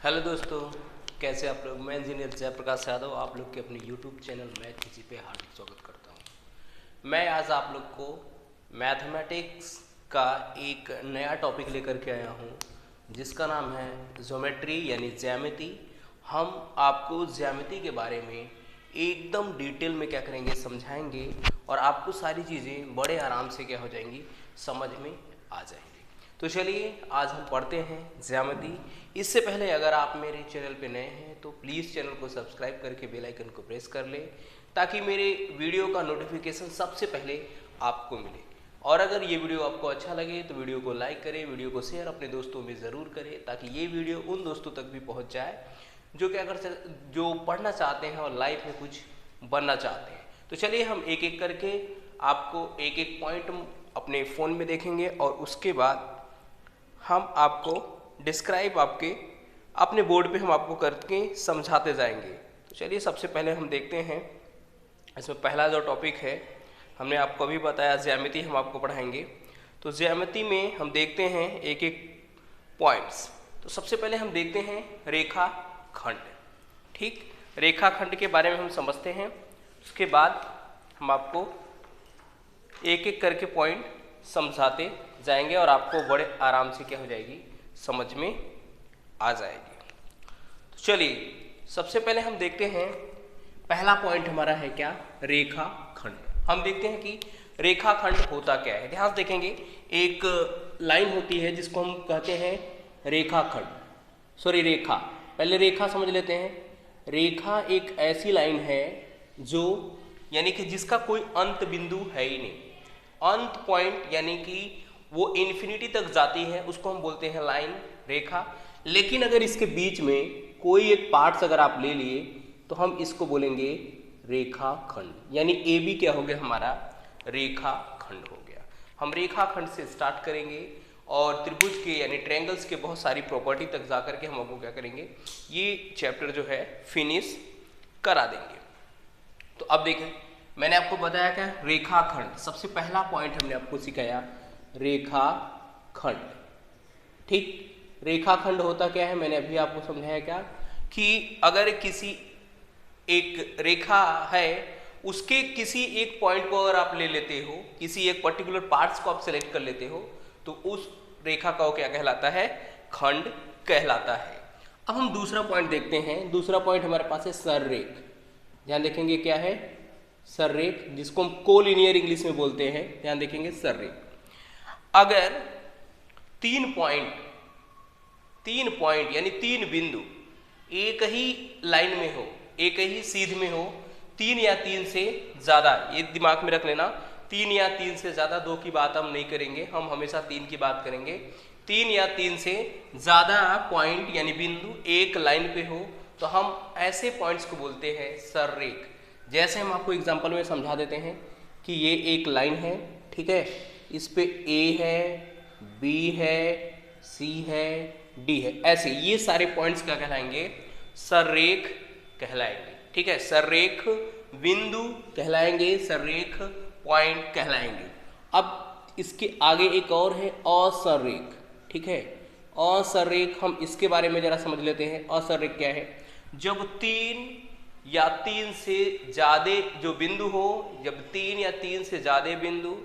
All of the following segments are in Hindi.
हेलो दोस्तों, कैसे आप लोग। मैं इंजीनियर जयप्रकाश यादव आप लोग के अपने यूट्यूब चैनल मैथ किसी पे हार्दिक स्वागत करता हूँ। मैं आज आप लोग को मैथमेटिक्स का एक नया टॉपिक लेकर के आया हूँ जिसका नाम है ज्योमेट्री यानी ज्यामिति। हम आपको ज्यामिति के बारे में एकदम डिटेल में क्या करेंगे, समझाएंगे और आपको सारी चीज़ें बड़े आराम से क्या हो जाएंगी, समझ में आ जाएंगी। तो चलिए आज हम पढ़ते हैं ज्यामिति। इससे पहले अगर आप मेरे चैनल पे नए हैं तो प्लीज़ चैनल को सब्सक्राइब करके बेल आइकन को प्रेस कर लें ताकि मेरे वीडियो का नोटिफिकेशन सबसे पहले आपको मिले। और अगर ये वीडियो आपको अच्छा लगे तो वीडियो को लाइक करें, वीडियो को शेयर अपने दोस्तों में ज़रूर करें ताकि ये वीडियो उन दोस्तों तक भी पहुँच जाए जो पढ़ना चाहते हैं और लाइफ में कुछ बनना चाहते हैं। तो चलिए हम एक एक करके आपको एक एक पॉइंट अपने फ़ोन में देखेंगे और उसके बाद हम आपको डिस्क्राइब अपने बोर्ड पे हम आपको करके समझाते जाएंगे। तो चलिए सबसे पहले हम देखते हैं, इसमें पहला जो टॉपिक है हमने आपको अभी बताया, ज्यामिति हम आपको पढ़ाएंगे। तो ज्यामिति में हम देखते हैं एक एक पॉइंट्स। तो सबसे पहले हम देखते हैं रेखा खंड। ठीक, रेखा खंड के बारे में हम समझते हैं, उसके बाद हम आपको एक एक करके पॉइंट समझाते जाएंगे और आपको बड़े आराम से क्या हो जाएगी, समझ में आ जाएगी। तो चलिए सबसे पहले हम देखते हैं, पहला पॉइंट हमारा है क्या, रेखा खंड। हम देखते हैं कि रेखा खंड होता क्या है। ध्यान से देखेंगे, एक लाइन होती है जिसको हम कहते हैं रेखा खंड, सॉरी रेखा, पहले रेखा समझ लेते हैं। रेखा एक ऐसी लाइन है जो यानी कि जिसका कोई अंत बिंदु है ही नहीं, अंत पॉइंट यानी कि वो इन्फिनिटी तक जाती है, उसको हम बोलते हैं लाइन, रेखा। लेकिन अगर इसके बीच में कोई एक पार्ट्स अगर आप ले लिए तो हम इसको बोलेंगे रेखा खंड, यानी ए बी क्या हो गया, हमारा रेखा खंड हो गया। हम रेखा खंड से स्टार्ट करेंगे और त्रिभुज के यानी ट्रायंगल्स के बहुत सारी प्रॉपर्टी तक जा करके हम आपको क्या करेंगे, ये चैप्टर जो है फिनिश करा देंगे। तो अब देखें, मैंने आपको बताया क्या, रेखा खंड। सबसे पहला पॉइंट हमने आपको सिखाया रेखा खंड। ठीक, रेखा खंड होता क्या है, मैंने अभी आपको समझाया क्या, कि अगर किसी एक रेखा है, उसके किसी एक पॉइंट को अगर आप ले लेते हो, किसी एक पर्टिकुलर पार्ट्स को आप सेलेक्ट कर लेते हो, तो उस रेखा का क्या कहलाता है, खंड कहलाता है। अब हम दूसरा पॉइंट देखते हैं। दूसरा पॉइंट हमारे पास है सररेख। ध्यान देखेंगे क्या है, सररेख, जिसको हम कोलिनियर इंग्लिश में बोलते हैं। ध्यान देखेंगे सररेख। अगर तीन पॉइंट यानी तीन बिंदु एक ही लाइन में हो, एक ही सीध में हो, तीन या तीन से ज्यादा, ये दिमाग में रख लेना, तीन या तीन से ज्यादा, दो की बात हम नहीं करेंगे, हम हमेशा तीन की बात करेंगे। तीन या तीन से ज्यादा पॉइंट यानी बिंदु एक लाइन पे हो तो हम ऐसे पॉइंट्स को बोलते हैं सररेख। जैसे हम आपको एग्जांपल में समझा देते हैं कि ये एक लाइन है, ठीक है, इस पे ए है, बी है, सी है, डी है, ऐसे ये सारे पॉइंट्स क्या कहलाएंगे, सररेख कहलाएंगे। ठीक है, सररेख बिंदु कहलाएंगे, सररेख पॉइंट कहलाएंगे। अब इसके आगे एक और है असररेख। ठीक है, असररेख, हम इसके बारे में जरा समझ लेते हैं। असररेख क्या है, जब तीन या तीन से ज्यादा जो बिंदु हो, जब तीन या तीन से ज्यादा बिंदु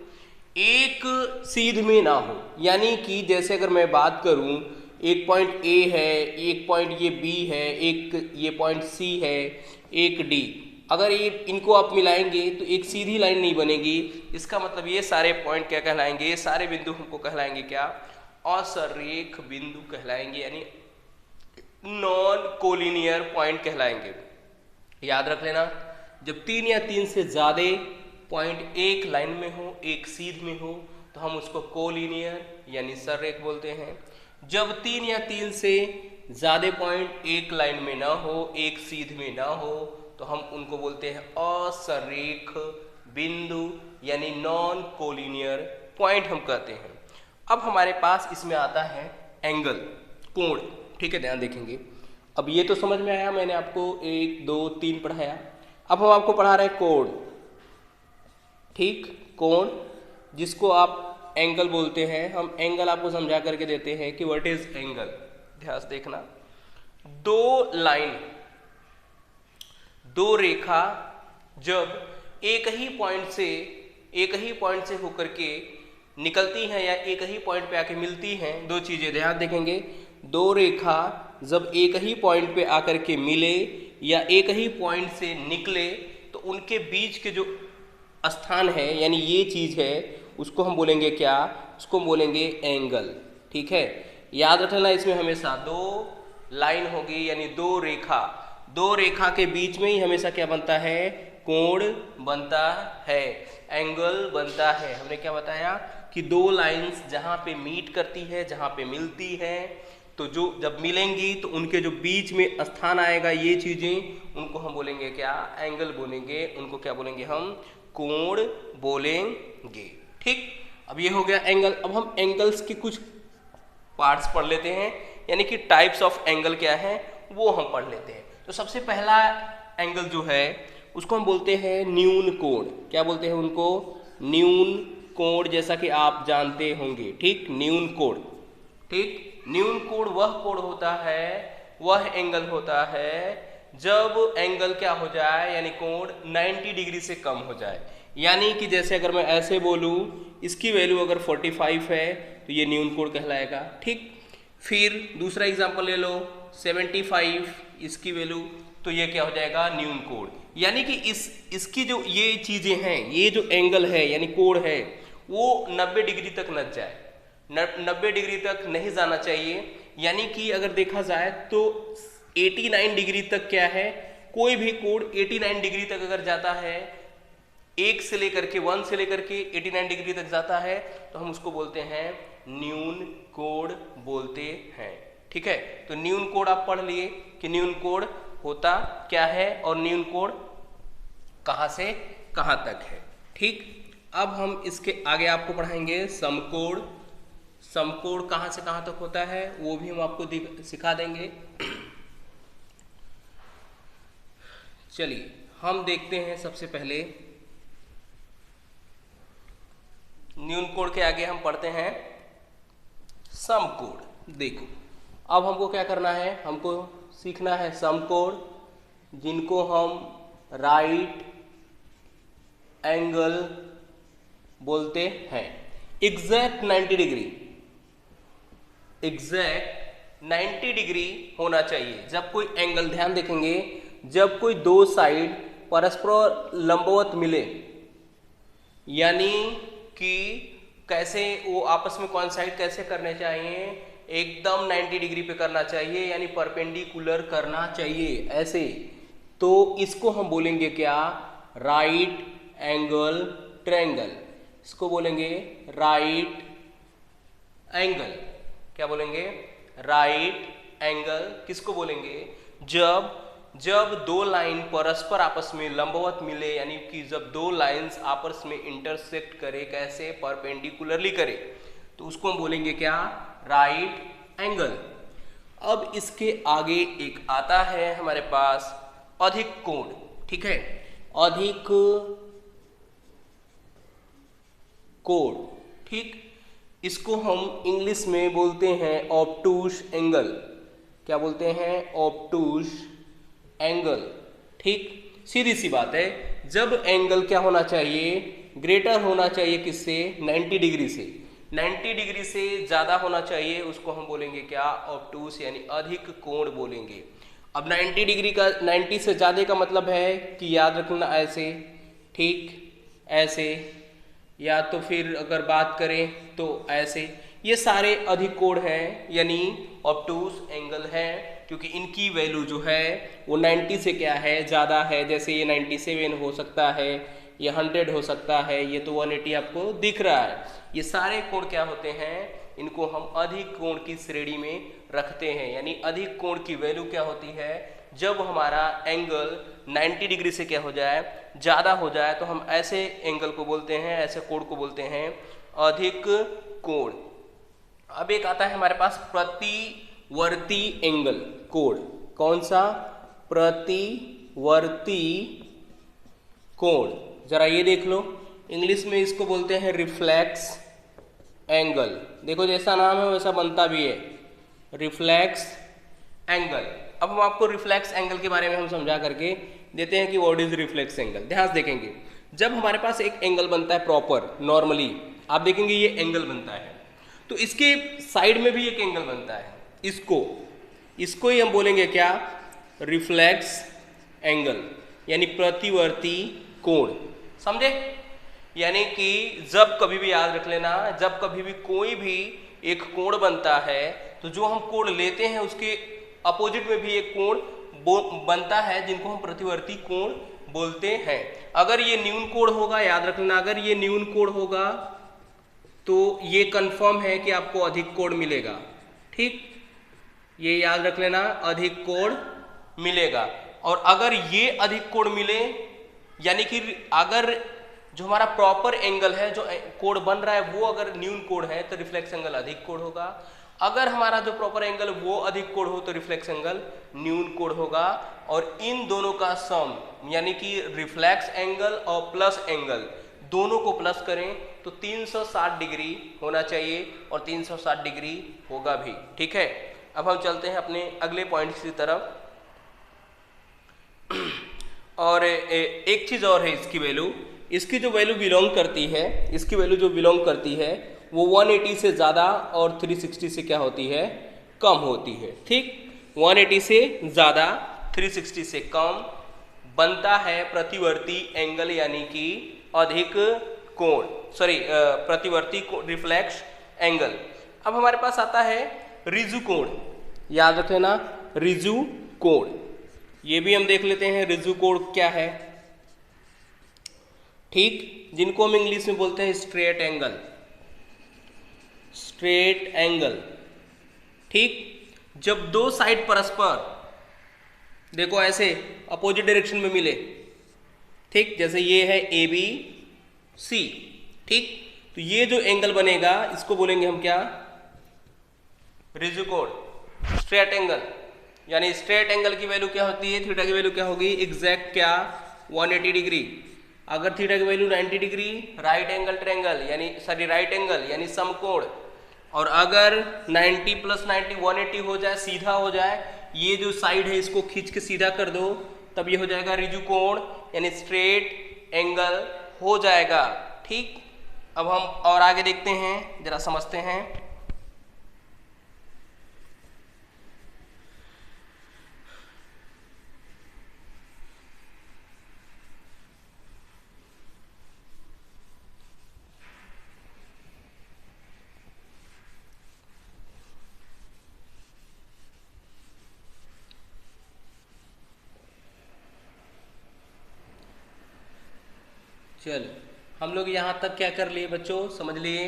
एक सीध में ना हो, यानी कि जैसे अगर मैं बात करूं, एक पॉइंट ए है, एक पॉइंट ये बी है, एक ये पॉइंट सी है, एक डी, अगर ये इनको आप मिलाएंगे तो एक सीधी लाइन नहीं बनेगी। इसका मतलब ये सारे पॉइंट क्या कहलाएंगे, ये सारे बिंदु हमको कहलाएंगे क्या, असररेख बिंदु कहलाएंगे, यानी नॉन कोलिनियर पॉइंट कहलाएंगे। याद रख लेना, जब तीन या तीन से ज्यादा पॉइंट एक लाइन में हो, एक सीध में हो, तो हम उसको कोलिनियर यानी सररेख बोलते हैं। जब तीन या तीन से ज्यादा पॉइंट एक लाइन में ना हो, एक सीध में ना हो, तो हम उनको बोलते हैं असररेख बिंदु यानी नॉन कोलिनियर पॉइंट हम कहते हैं। अब हमारे पास इसमें आता है एंगल, कोण। ठीक है, ध्यान देखेंगे। अब ये तो समझ में आया, मैंने आपको 1 2 3 पढ़ाया। अब हम आपको पढ़ा रहे हैं कोण। ठीक, कोण जिसको आप एंगल बोलते हैं, हम एंगल आपको समझा करके देते हैं कि व्हाट इज एंगल। ध्यान से देखना, दो लाइन, दो रेखा जब एक ही पॉइंट से होकर के निकलती हैं या एक ही पॉइंट पे आके मिलती हैं, दो चीजें ध्यान देखेंगे, दो रेखा जब एक ही पॉइंट पे आकर के मिले या एक ही पॉइंट से निकले तो उनके बीच के जो स्थान है यानी ये चीज है उसको हम बोलेंगे क्या, उसको बोलेंगे एंगल। ठीक है, याद रखना इसमें हमेशा दो लाइन होगी यानी दो रेखा के बीच में ही हमेशा क्या बनता है, कोण बनता है, एंगल बनता है। हमने क्या बताया कि दो लाइंस जहाँ पे मीट करती है, जहाँ पे मिलती है, तो जो जब मिलेंगी तो उनके जो बीच में स्थान आएगा ये चीजें, उनको हम बोलेंगे क्या, एंगल बोलेंगे, उनको क्या बोलेंगे हम, कोण बोलेंगे। ठीक, अब ये हो गया एंगल। अब हम एंगल्स के कुछ पार्ट्स पढ़ लेते हैं, यानी कि टाइप्स ऑफ एंगल क्या है वो हम पढ़ लेते हैं। तो सबसे पहला एंगल जो है उसको हम बोलते हैं न्यून कोण। क्या बोलते हैं उनको, न्यून कोण, जैसा कि आप जानते होंगे। ठीक, न्यून कोण। ठीक, न्यून कोण वह कोण होता है, वह एंगल होता है जब एंगल क्या हो जाए, यानी कोण 90 डिग्री से कम हो जाए। यानी कि जैसे अगर मैं ऐसे बोलूं, इसकी वैल्यू अगर 45 है तो ये न्यून कोण कहलाएगा। ठीक, फिर दूसरा एग्जांपल ले लो 75, इसकी वैल्यू, तो ये क्या हो जाएगा, न्यून कोण। यानी कि इसकी जो ये चीजें हैं, ये जो एंगल है यानी कोण है वो 90 डिग्री तक न जाए, 90 डिग्री तक नहीं जाना चाहिए। यानी कि अगर देखा जाए तो 89 डिग्री तक क्या है, कोई भी कोण 89 डिग्री तक अगर जाता है, 1 से लेकर के 89 डिग्री तक जाता है तो हम उसको बोलते हैं न्यून कोण बोलते हैं। ठीक है, तो न्यून कोण आप पढ़ लिए कि न्यून कोण होता क्या है और न्यून कोण कहां से कहां तक है। ठीक, अब हम इसके आगे आपको पढ़ाएंगे समकोण। समकोण कहां से कहां तक होता है वो भी हम आपको सिखा देंगे। चलिए हम देखते हैं, सबसे पहले न्यून कोण के आगे हम पढ़ते हैं समकोण। देखो अब हमको क्या करना है, हमको सीखना है समकोण, जिनको हम राइट एंगल बोलते हैं। एग्जैक्ट 90 डिग्री होना चाहिए जब कोई एंगल, ध्यान देखेंगे, जब कोई दो साइड परस्पर लंबवत मिले, यानी कि कैसे वो आपस में कोइंसाइड कैसे करने चाहिए, एकदम 90 डिग्री पे करना चाहिए, यानी परपेंडिकुलर करना चाहिए ऐसे, तो इसको हम बोलेंगे क्या, राइट एंगल ट्रायंगल। इसको बोलेंगे राइट एंगल। क्या बोलेंगे, राइट एंगल। किसको बोलेंगे, जब दो लाइन परस्पर आपस में लंबवत मिले, यानी कि जब दो लाइंस आपस में इंटरसेक्ट करे, कैसे, परपेंडिकुलरली करे, तो उसको हम बोलेंगे क्या, राइट एंगल। अब इसके आगे एक आता है हमारे पास अधिक कोण। ठीक है, अधिक कोण। ठीक, इसको हम इंग्लिश में बोलते हैं ऑब्टूस एंगल। क्या बोलते हैं, ऑब्टूस एंगल। ठीक, सीधी सी बात है, जब एंगल क्या होना चाहिए, ग्रेटर होना चाहिए किससे, 90 डिग्री से, 90 डिग्री से ज्यादा होना चाहिए, उसको हम बोलेंगे क्या, ऑब्टूस, यानी अधिक कोण बोलेंगे। अब 90 डिग्री का, 90 से ज्यादा का मतलब है कि याद रखना ऐसे, ठीक, ऐसे, या तो फिर अगर बात करें तो ऐसे, ये सारे अधिक कोण हैं यानी ऑब्टूस एंगल है, क्योंकि इनकी वैल्यू जो है वो 90 से क्या है, ज़्यादा है। जैसे ये 97 हो सकता है, ये 100 हो सकता है, ये तो 180 आपको दिख रहा है। ये सारे कोण क्या होते हैं, इनको हम अधिक कोण की श्रेणी में रखते हैं। यानी अधिक कोण की वैल्यू क्या होती है, जब हमारा एंगल 90 डिग्री से क्या हो जाए, ज़्यादा हो जाए, तो हम ऐसे एंगल को बोलते हैं, ऐसे कोण को बोलते हैं अधिक कोण। अब एक आता है हमारे पास प्रतिवर्ती एंगल कोण। कौन सा, प्रतिवर्ती कोण। जरा ये देख लो, इंग्लिश में इसको बोलते हैं रिफ्लेक्स एंगल। देखो जैसा नाम है वैसा बनता भी है, रिफ्लेक्स एंगल। अब हम आपको रिफ्लेक्स एंगल के बारे में हम समझा करके देते हैं कि व्हाट इज रिफ्लेक्स एंगल। ध्यान से देखेंगे, जब हमारे पास एक एंगल बनता है प्रॉपर नॉर्मली, आप देखेंगे ये एंगल बनता है, तो इसके साइड में भी एक एंगल बनता है, इसको ही हम बोलेंगे क्या, रिफ्लेक्स एंगल, यानी प्रतिवर्ती कोण। समझे? यानी कि जब कभी भी याद रख लेना, जब कभी भी कोई भी एक कोण बनता है तो जो हम कोण लेते हैं उसके अपोजिट में भी एक कोण बनता है, जिनको हम प्रतिवर्ती कोण बोलते हैं। अगर ये न्यून कोण होगा, याद रखना, अगर ये न्यून कोण होगा तो ये कंफर्म है कि आपको अधिक कोण मिलेगा। ठीक, ये याद रख लेना, अधिक कोण मिलेगा। और अगर ये अधिक कोण मिले, यानी कि अगर जो हमारा प्रॉपर एंगल है, जो कोण बन रहा है वो अगर न्यून कोण है तो रिफ्लेक्स एंगल अधिक कोण होगा। अगर हमारा जो प्रॉपर एंगल वो अधिक कोण हो तो रिफ्लेक्स एंगल न्यून कोण होगा। और इन दोनों का सम, यानी कि रिफ्लेक्स एंगल और प्लस एंगल दोनों को प्लस करें तो 360 डिग्री होना चाहिए, और 360 डिग्री होगा भी। ठीक है, अब हम चलते हैं अपने अगले पॉइंट की तरफ। और एक चीज और है, इसकी जो वैल्यू बिलोंग करती है, इसकी वैल्यू जो बिलोंग करती है वो 180 से ज़्यादा और 360 से क्या होती है, कम होती है। ठीक, 180 से ज़्यादा 360 से कम बनता है प्रतिवर्ती एंगल, यानी कि अधिक कोण, प्रतिवर्ती रिफ्लेक्स एंगल। अब हमारे पास आता है रिजु कोण। याद रख लेना, रिजु कोण, ये भी हम देख लेते हैं रिजु कोण क्या है। ठीक, जिनको हम इंग्लिश में बोलते हैं स्ट्रेट एंगल, स्ट्रेट एंगल। ठीक, जब दो साइड परस्पर देखो ऐसे अपोजिट डायरेक्शन में मिले, ठीक, जैसे ये है ए बी सी, ठीक, तो ये जो एंगल बनेगा इसको बोलेंगे हम क्या, रिजु कोण, स्ट्रेट एंगल। यानी स्ट्रेट एंगल की वैल्यू क्या होती है, थीटा की वैल्यू क्या होगी, एग्जैक्ट क्या, 180 डिग्री। अगर थीटा की value 90 degree, right angle triangle, यानी राइट एंगल यानी समकोण। और अगर 90 + 90 180 हो जाए, सीधा हो जाए, ये जो साइड है इसको खींच के सीधा कर दो, तब ये हो जाएगा रिजु कोण, यानी स्ट्रेट एंगल हो जाएगा। ठीक, अब हम और आगे देखते हैं, जरा समझते हैं। चलो, हम लोग यहाँ तक क्या कर लिए बच्चों, समझ लिए।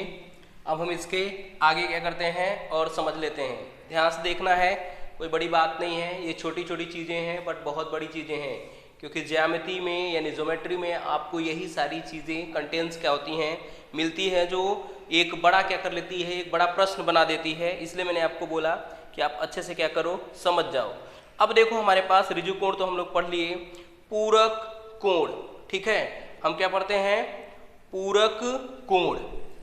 अब हम इसके आगे क्या करते हैं और समझ लेते हैं। ध्यान से देखना है, कोई बड़ी बात नहीं है, ये छोटी छोटी चीज़ें हैं बट बहुत बड़ी चीज़ें हैं, क्योंकि ज्यामिति में यानी ज्योमेट्री में आपको यही सारी चीज़ें कंटेंट्स क्या होती हैं, मिलती है, जो एक बड़ा क्या कर लेती है, एक बड़ा प्रश्न बना देती है। इसलिए मैंने आपको बोला कि आप अच्छे से क्या करो, समझ जाओ। अब देखो हमारे पास रिजु कोण तो हम लोग पढ़ लिए, पूरक कोण, ठीक है, हम क्या पढ़ते हैं, पूरक कोण।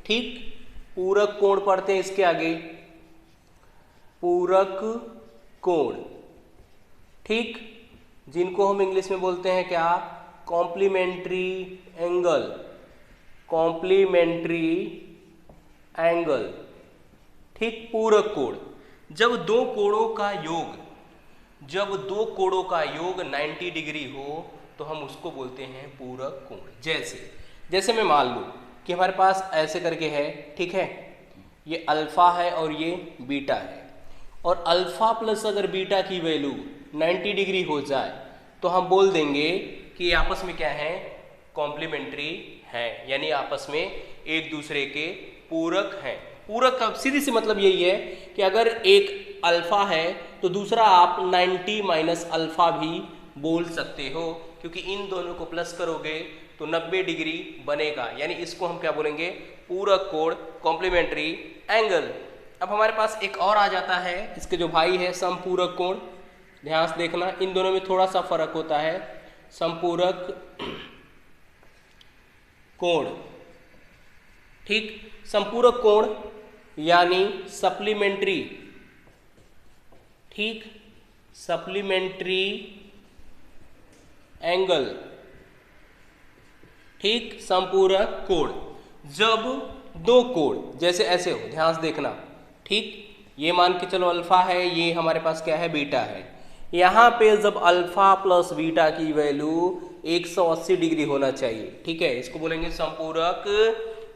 ठीक, पूरक कोण पढ़ते हैं, इसके आगे पूरक कोण, ठीक, जिनको हम इंग्लिश में बोलते हैं क्या, कॉम्प्लीमेंट्री एंगल, कॉम्प्लीमेंट्री एंगल। ठीक, पूरक कोण, जब दो कोणों का योग 90 डिग्री हो तो हम उसको बोलते हैं पूरक कोण। जैसे मैं मान लूँ कि हमारे पास ऐसे करके है, ठीक है, ये अल्फा है और ये बीटा है, और अल्फा प्लस अगर बीटा की वैल्यू 90 डिग्री हो जाए तो हम बोल देंगे कि ये आपस में क्या है, कॉम्प्लीमेंट्री है, यानी आपस में एक दूसरे के पूरक हैं। पूरक का सीधी सी मतलब यही है कि अगर एक अल्फा है तो दूसरा आप 90 माइनस अल्फा भी बोल सकते हो, क्योंकि इन दोनों को प्लस करोगे तो 90 डिग्री बनेगा, यानी इसको हम क्या बोलेंगे, पूरक कोण, कॉम्प्लीमेंट्री एंगल। अब हमारे पास एक और आ जाता है, इसके जो भाई है समपूरक कोण। ध्यान से देखना, इन दोनों में थोड़ा सा फर्क होता है। समपूरक कोण, ठीक, समपूरक कोण यानी सप्लीमेंट्री, ठीक, सप्लीमेंट्री एंगल, ठीक, संपूरक कोण। जब दो कोण जैसे ऐसे हो, ध्यान से देखना, ठीक, ये मान के चलो अल्फा है, ये हमारे पास क्या है, बीटा है। यहाँ पे जब अल्फा प्लस बीटा की वैल्यू 180 डिग्री होना चाहिए, ठीक है, इसको बोलेंगे संपूरक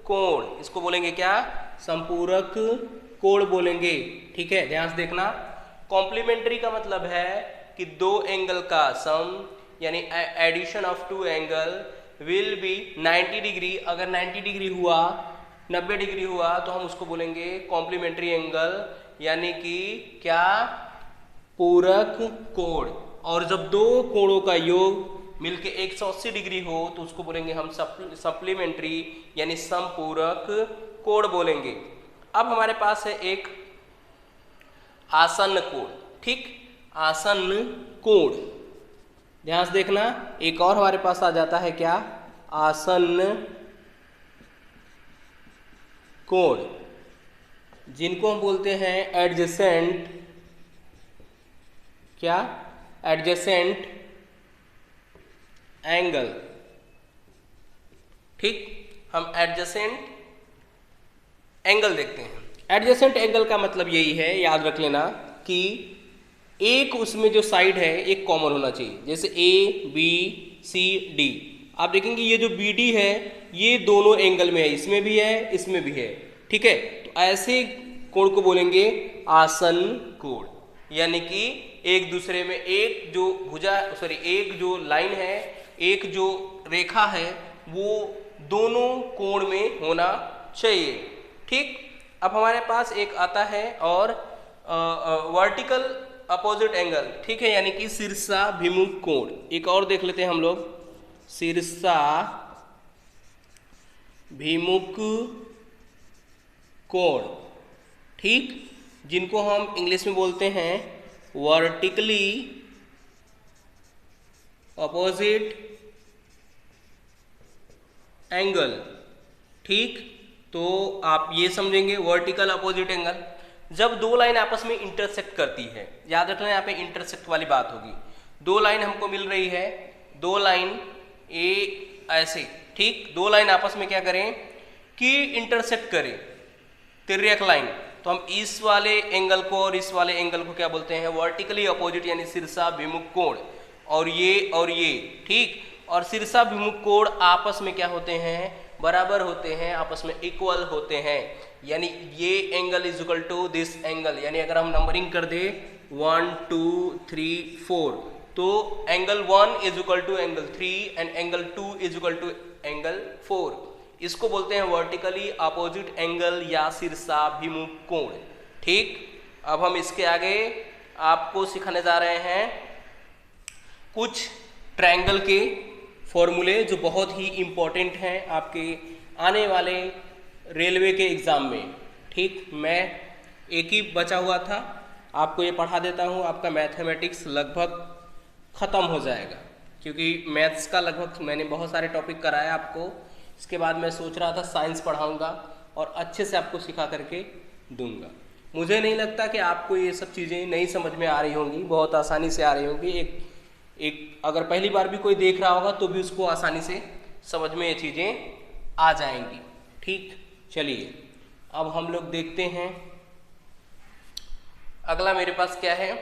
कोण। इसको बोलेंगे क्या, संपूरक कोण बोलेंगे, ठीक है, ध्यान से देखना। कॉम्प्लीमेंट्री का मतलब है कि दो एंगल का सम, यानी addition of two angle will be 90 degree. अगर 90 डिग्री हुआ, 90 डिग्री हुआ तो हम उसको बोलेंगे कॉम्प्लीमेंट्री एंगल, यानी कि क्या, पूरक कोण। और जब दो कोणों का योग मिलके 180 डिग्री हो तो उसको बोलेंगे हम सप्लीमेंट्री यानी समपूरक कोण बोलेंगे। अब हमारे पास है एक आसन्न कोण, ठीक, आसन्न कोण, ध्यान से देखना। एक और हमारे पास आ जाता है क्या, आसन्न कोण, जिनको हम बोलते हैं एडजेसेंट, क्या, एडजेसेंट एंगल, ठीक, हम एडजेसेंट एंगल देखते हैं। एडजेसेंट एंगल का मतलब यही है, याद रख लेना, कि एक उसमें जो साइड है एक कॉमन होना चाहिए। जैसे ए बी सी डी, आप देखेंगे ये जो बी डी है ये दोनों एंगल में है, इसमें भी है इसमें भी है, ठीक है। तो ऐसे कोण को बोलेंगे आसन्न कोण, यानी कि एक दूसरे में एक जो भुजा, सॉरी, एक जो लाइन है, एक जो रेखा है, वो दोनों कोण में होना चाहिए, ठीक। अब हमारे पास एक आता है और वर्टिकल अपोजिट एंगल, ठीक है, यानी कि शीर्षाभिमुख कोण। एक और देख लेते हैं हम लोग, शीर्षाभिमुख कोण, ठीक, जिनको हम इंग्लिश में बोलते हैं वर्टिकली अपोजिट एंगल, ठीक। तो आप ये समझेंगे वर्टिकल अपोजिट एंगल, जब दो लाइन आपस में इंटरसेक्ट करती है, याद रखना यहाँ पे इंटरसेक्ट वाली बात होगी। दो लाइन हमको मिल रही है, दो लाइन ए ऐसे, ठीक, दो लाइन आपस में क्या करें कि इंटरसेक्ट करें, तिर्यक लाइन, तो हम इस वाले एंगल को और इस वाले एंगल को क्या बोलते हैं, वर्टिकली अपोजिट यानी शीर्षाभिमुख कोण। और ये, ठीक, और शीर्षाभिमुख कोण आपस में क्या होते हैं, बराबर होते हैं, आपस में इक्वल होते हैं, यानी ये angle is equal to this angle. यानी अगर हम नंबरिंग कर दे 1 2 3 4, तो angle 1 is equal to angle 3 and angle 2 is equal to angle 4। इसको बोलते हैं वर्टिकली अपोजिट एंगल या शीर्षाभिमुख कोण, ठीक। अब हम इसके आगे आपको सिखाने जा रहे हैं कुछ ट्रायंगल के फॉर्मूले जो बहुत ही इम्पोर्टेंट हैं आपके आने वाले रेलवे के एग्ज़ाम में, ठीक। मैं एक ही बचा हुआ था, आपको ये पढ़ा देता हूँ, आपका मैथमेटिक्स लगभग ख़त्म हो जाएगा, क्योंकि मैथ्स का लगभग मैंने बहुत सारे टॉपिक कराए आपको। इसके बाद मैं सोच रहा था साइंस पढ़ाऊँगा और अच्छे से आपको सिखा करके दूंगा। मुझे नहीं लगता कि आपको ये सब चीज़ें नहीं समझ में आ रही होंगी, बहुत आसानी से आ रही होंगी। एक अगर पहली बार भी कोई देख रहा होगा तो भी उसको आसानी से समझ में ये चीज़ें आ जाएंगी, ठीक। चलिए अब हम लोग देखते हैं अगला मेरे पास क्या है।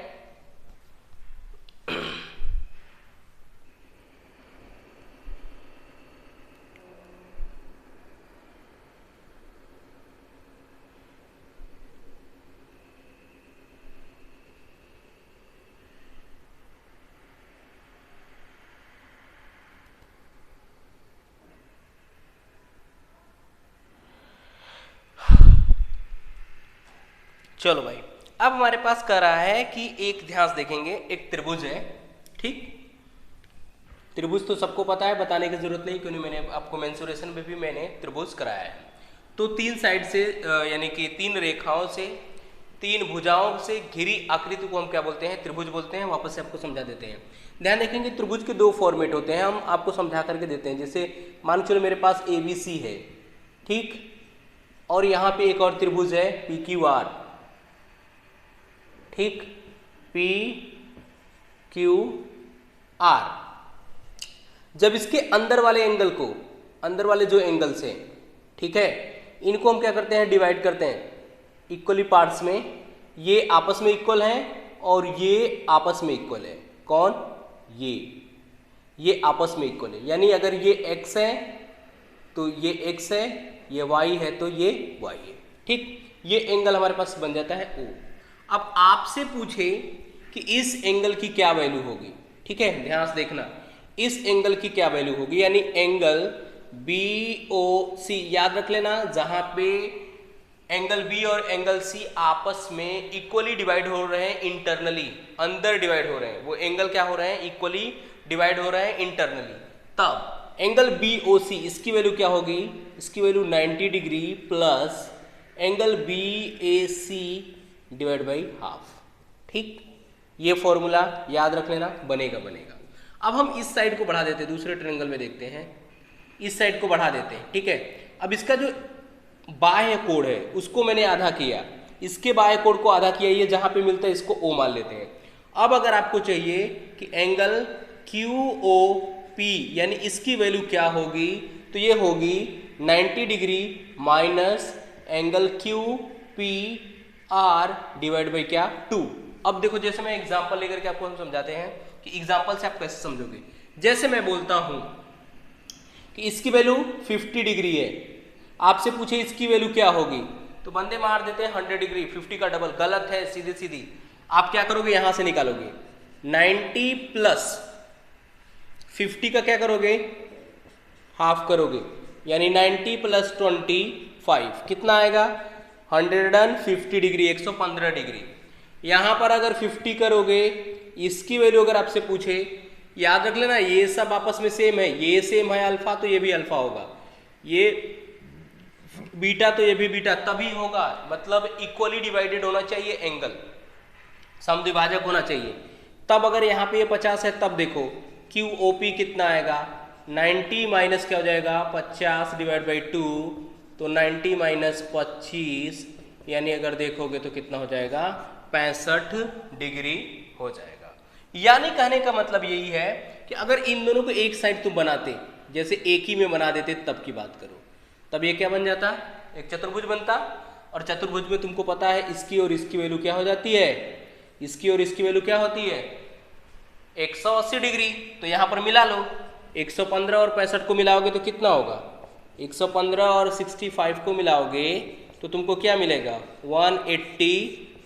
चलो भाई, अब हमारे पास कह रहा है कि एक, ध्यान से देखेंगे, एक त्रिभुज है, ठीक। त्रिभुज तो सबको पता है, बताने की जरूरत नहीं, क्योंकि मैंने आपको मेंसुरेशन में भी मैंने त्रिभुज कराया है। तो तीन साइड से यानी कि तीन रेखाओं से, तीन भुजाओं से घिरी आकृति को हम क्या बोलते हैं, त्रिभुज बोलते हैं। वापस से आपको समझा देते हैं। ध्यान रखेंगे त्रिभुज के दो फॉर्मेट होते हैं, हम आपको समझा करके देते हैं। जैसे मान चलो मेरे पास ABC है, ठीक, और यहाँ पे एक और त्रिभुज है PQR, ठीक, क्यू आर। जब इसके अंदर वाले एंगल को, अंदर वाले जो एंगल्स हैं, ठीक है, इनको हम क्या करते हैं, डिवाइड करते हैं इक्वली पार्ट्स में। ये आपस में इक्वल हैं और ये आपस में इक्वल है। कौन? ये आपस में इक्वल है, यानी अगर ये x है तो ये x है, ये y है तो ये y है। ठीक, ये एंगल हमारे पास बन जाता है O। अब आपसे पूछे कि इस एंगल की क्या वैल्यू होगी, ठीक है, ध्यान से देखना, इस एंगल की क्या वैल्यू होगी, यानी एंगल BOC। याद रख लेना, जहां पे एंगल B और एंगल C आपस में इक्वली डिवाइड हो रहे हैं इंटरनली, अंदर डिवाइड हो रहे हैं, वो एंगल क्या हो रहे हैं, इक्वली डिवाइड हो रहे हैं इंटरनली। तब एंगल BOC, इसकी वैल्यू क्या होगी, इसकी value 90 degree plus angle BAC divide by half. ठीक, ये फॉर्मूला याद रख लेना, बनेगा। अब हम इस साइड को बढ़ा देते हैं, दूसरे ट्रायंगल में देखते हैं, इस साइड को बढ़ा देते हैं। ठीक है, अब इसका जो बाह्य कोण है उसको मैंने आधा किया, इसके बाह्य कोण को आधा किया, ये जहां पे मिलता है इसको O मान लेते हैं। अब अगर आपको चाहिए कि एंगल QOP यानी इसकी वैल्यू क्या होगी, तो ये होगी 90 degree minus angle QPR divide by क्या, 2। अब देखो, जैसे मैं एग्जांपल लेकर के आपको हम समझाते हैं कि एग्जांपल से आप कैसे समझोगे। जैसे मैं बोलता हूं कि इसकी वैल्यू 50 डिग्री है, आपसे पूछे इसकी वैल्यू क्या होगी, तो बंदे मार देते हैं 100 डिग्री, 50 का डबल। गलत है, सीधी आप क्या करोगे, यहां से निकालोगे 90 प्लस 50 का क्या करोगे, हाफ करोगे, यानी 90 प्लस 25 कितना आएगा, 150 डिग्री, 115 डिग्री। यहां पर अगर 50 करोगे, इसकी वैल्यू अगर आपसे पूछे, याद रख लेना ये सब आपस में सेम है, ये सेम है अल्फा तो ये भी अल्फा होगा, ये बीटा तो ये भी बीटा, तभी होगा, मतलब इक्वली डिवाइडेड होना चाहिए एंगल, समद्विभाजक होना चाहिए। तब अगर यहाँ पे ये 50 है, तब देखो QOP कितना आएगा, 90 माइनस क्या हो जाएगा, 50 डिवाइड बाई 2, तो 90 माइनस 25 यानी अगर देखोगे तो कितना हो जाएगा, 65 डिग्री हो जाएगा। यानी कहने का मतलब यही है कि अगर इन दोनों को एक साइड तुम बनाते, जैसे एक ही में बना देते, तब की बात करो, तब ये क्या बन जाता, एक चतुर्भुज बनता। और चतुर्भुज में तुमको पता है इसकी और इसकी वैल्यू क्या हो जाती है, इसकी और इसकी वैल्यू क्या होती है, 180 डिग्री। तो यहां पर मिला लो, 115 और 65 को मिलाओगे तो कितना होगा, 115 और 65 को मिलाओगे तो तुमको क्या मिलेगा, 180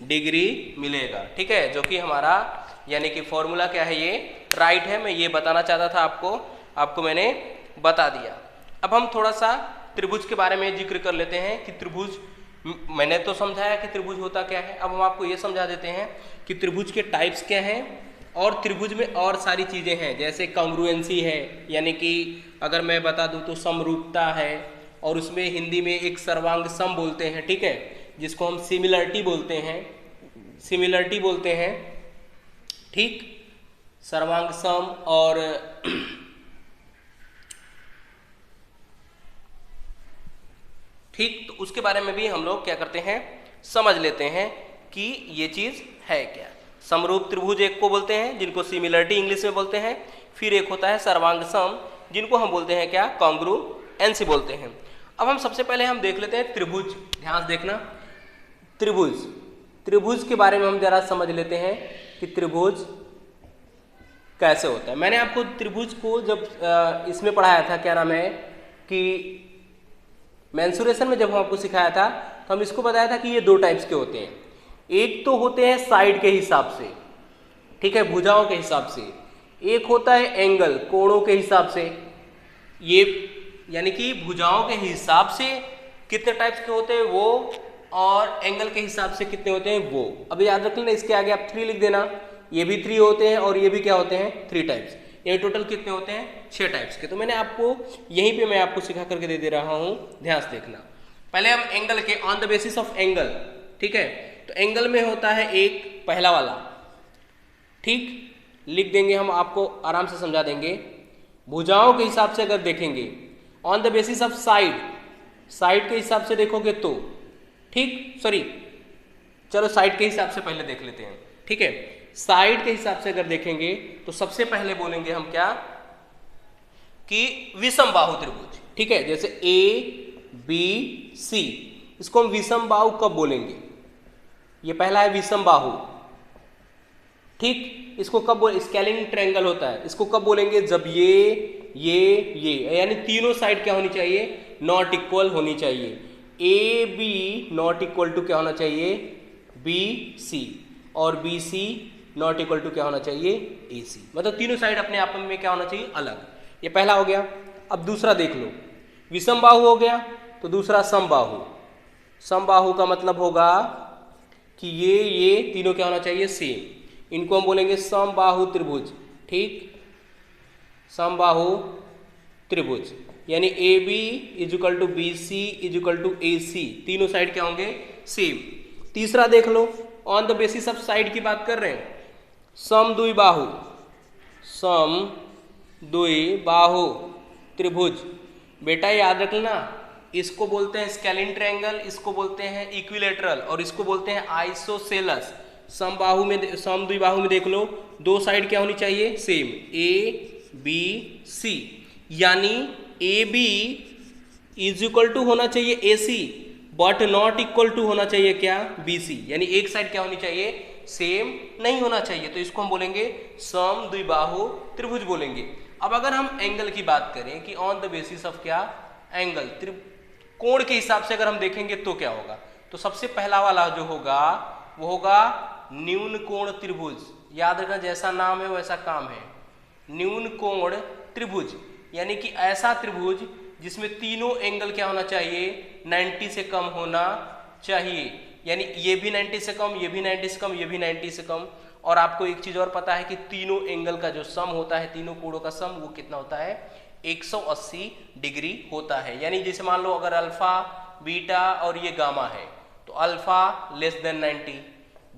डिग्री मिलेगा। ठीक है, जो कि हमारा यानी कि फॉर्मूला क्या है, ये राइट है। मैं ये बताना चाहता था आपको मैंने बता दिया। अब हम थोड़ा सा त्रिभुज के बारे में जिक्र कर लेते हैं कि त्रिभुज, मैंने तो समझाया कि त्रिभुज होता क्या है, अब हम आपको ये समझा देते हैं कि त्रिभुज के टाइप्स क्या हैं, और त्रिभुज में और सारी चीज़ें हैं, जैसे कॉन्ग्रुएंसी है, यानी कि अगर मैं बता दूं तो समरूपता है, और उसमें हिंदी में एक सर्वांग सम बोलते हैं, ठीक है, जिसको हम सिमिलरिटी बोलते हैं, ठीक, सर्वांग सम। और ठीक, तो उसके बारे में भी हम लोग क्या करते हैं, समझ लेते हैं कि ये चीज है क्या। समरूप त्रिभुज एक को बोलते हैं, जिनको सिमिलरिटी इंग्लिश में बोलते हैं, फिर एक होता है सर्वांग सम, जिनको हम बोलते हैं क्या, कॉन्ग्रुएंसी बोलते हैं। अब हम सबसे पहले हम देख लेते हैं त्रिभुज। ध्यान से देखना, त्रिभुज के बारे में हम जरा समझ लेते हैं कि त्रिभुज कैसे होता है। मैंने आपको त्रिभुज को जब इसमें पढ़ाया था, क्या नाम है, कि मेंसुरेशन में जब हम आपको सिखाया था, तो हम इसको बताया था कि ये दो टाइप्स के होते हैं। एक तो होते हैं साइड के हिसाब से, ठीक है, भुजाओं के हिसाब से। एक होता है एंगल, कोणों के हिसाब से। ये यानी कि भुजाओं के हिसाब से कितने टाइप्स के होते हैं वो, और एंगल के हिसाब से कितने होते हैं वो। अब याद रख लेना, इसके आगे आप 3 लिख देना, ये भी 3 होते हैं और ये भी क्या होते हैं, 3 टाइप्स। ये टोटल कितने होते हैं, 6 टाइप्स के। तो मैंने आपको यहीं पे मैं आपको सिखा करके दे रहा हूं, ध्यान से देखना। पहले हम एंगल के, on the basis of angle, ठीक है, तो एंगल में होता है एक पहला वाला, ठीक, लिख देंगे हम, आपको आराम से समझा देंगे। भुजाओं के हिसाब से अगर देखेंगे, on the basis of side के हिसाब से देखोगे तो, ठीक, सॉरी, चलो साइड के हिसाब से पहले देख लेते हैं, ठीक है। साइड के हिसाब से अगर देखेंगे तो सबसे पहले बोलेंगे हम क्या कि विषम बाहु त्रिभुज, ठीक है। जैसे A B C, इसको हम विषम बाहु कब बोलेंगे? ये पहला है विषम बाहु, ठीक। इसको कब बोले? स्केलिंग ट्रायंगल होता है, इसको कब बोलेंगे? जब ये यानी तीनों साइड क्या होनी चाहिए? नॉट इक्वल होनी चाहिए। A B not equal to क्या होना चाहिए? बी सी, और B C not equal to क्या होना चाहिए? ए सी। मतलब तीनों साइड अपने आप में क्या होना चाहिए? अलग। ये पहला हो गया। अब दूसरा देख लो, विषम बाहु हो गया, तो दूसरा समबाहु। समबाहु का मतलब होगा कि ये तीनों क्या होना चाहिए? सेम। इनको हम बोलेंगे समबाहु त्रिभुज, ठीक। समबाहु त्रिभुज यानी A B is equal to B C is equal to A C, तीनों साइड क्या होंगे? सेम। तीसरा देख लो, on the basis of side की बात कर रहे हैं, समद्विबाहु, समद्विबाहु त्रिभुज। बेटा याद रख लेना, इसको बोलते हैं स्केलिन ट्रायंगल, इसको बोलते हैं इक्विलेटरल, और इसको बोलते हैं आइसोसेलस। समबाहु में, समद्विबाहु में देख लो, दो साइड क्या होनी चाहिए? सेम, ए बी सी, यानी A B is equal to होना चाहिए A C, but not equal to होना चाहिए क्या? बी सी, यानी एक साइड क्या होनी चाहिए? सेम नहीं होना चाहिए। तो इसको हम बोलेंगे समद्विबाहु त्रिभुज बोलेंगे। अब अगर हम एंगल की बात करें कि ऑन द बेसिस ऑफ क्या? एंगल, कोण के हिसाब से अगर हम देखेंगे तो क्या होगा? तो सबसे पहला वाला जो होगा वो होगा न्यून कोण त्रिभुज। याद रखना, जैसा नाम है वैसा काम है। न्यून कोण त्रिभुज यानी कि ऐसा त्रिभुज जिसमें तीनों एंगल क्या होना चाहिए? 90 से कम होना चाहिए। यानी ये भी 90 से कम, ये भी 90 से कम, ये भी 90 से कम। और आपको एक चीज और पता है कि तीनों एंगल का जो सम होता है, तीनों कोणों का सम, वो कितना होता है? 180 डिग्री होता है। यानी जैसे मान लो अगर अल्फा, बीटा और ये गामा है, तो alpha less than 90,